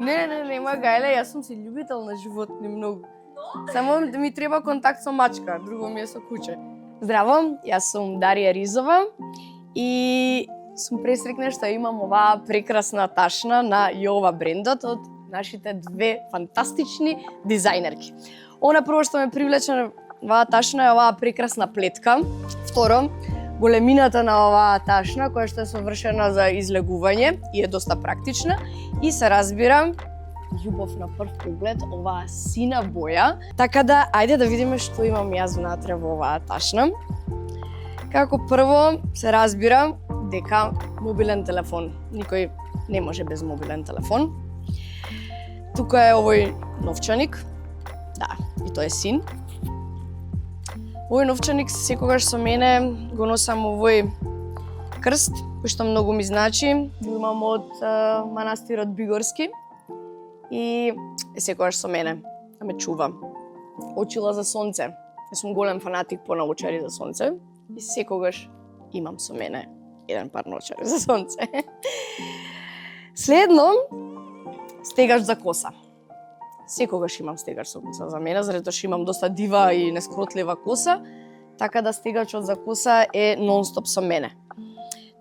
Не, нема гајле, јас сум си љубител на животни многу. Само ми треба контакт со мачка, друго ми е со куче. Здраво, јас сум Дарија Ризова и сум пресрекна што имам оваа прекрасна ташна на Јова брендот од нашите две фантастични дизајнерки. Она прво што ме привлече на оваа ташна е оваа прекрасна плетка. Второ, големината на оваа ташна која што е совршена за излегување и е доста практична и се разбира љубов на прв поглед, оваа сина боја. Така да, ајде да видиме што имам јас внатре во оваа ташна. Како прво се разбира дека мобилен телефон. Никој не може без мобилен телефон. Тука е овој новчаник. Да, и тој е син. Овој новчаник секогаш со мене го носам овој крст, кој што многу ми значи. Го имам од манастирот Бигорски и е секогаш со мене, да ме чува. Очила за сонце. Јас сум голем фанатик по научари за сонце и секогаш имам со мене еден пар научари за сонце. Следно, стегаш за коса. Секогаш имам стегаш со коса за мене, затоа што имам доста дива и нескротлива коса, така да стегачот за коса е нон-стоп со мене.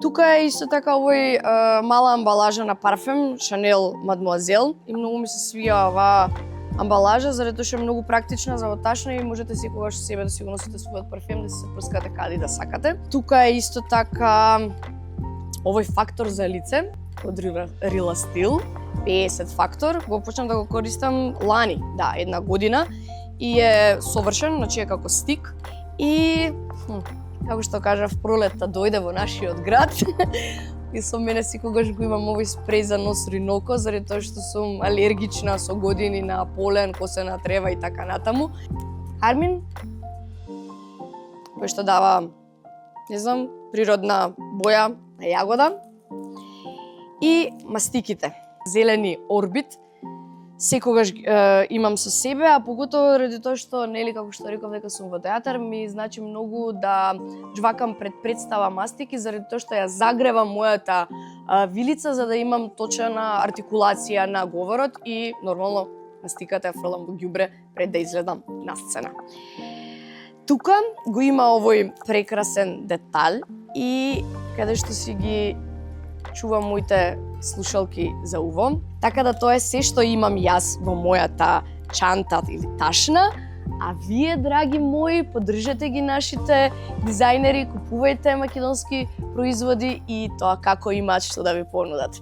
Тука е исто така овој мала амбалажа на парфем Chanel Mademoiselle и многу ми се свија оваа амбалажа, затоа што е многу практична за ташна и можете секогаш со себе да си го носите својот парфем, да се прскате каде да сакате. Тука е исто така овој фактор за лице од Rila Steel, 50 фактор, го почнав да го користам лани, да, 1 година и е совршен, значи е како стик и како што кажав, пролетта дојде во нашиот град и со мене секогаш го имам овој спреј за нос Риноко, заради тоа што сум алергична со години на полен, косена трева и така натаму. Кармин, кој што дава, не знам, природна боја на јагода. И мастиките, зелени Орбит, секогаш имам со себе, а поготово ради тоа што, нели, како што реков дека сум во театар, ми значи многу да жвакам пред представа мастики, заради тоа што ја загревам мојата вилица за да имам точна артикулација на говорот и нормално мастиката ја фрлам во ѓубре пред да изгледам на сцена. Тука го има овој прекрасен детал и каде што си ги чувам моите слушалки за уво. Така да тоа е се што имам јас во мојата чанта или ташна, а вие, драги мои, поддржете ги нашите дизајнери, купувајте македонски производи и тоа како имаат што да ви понудат.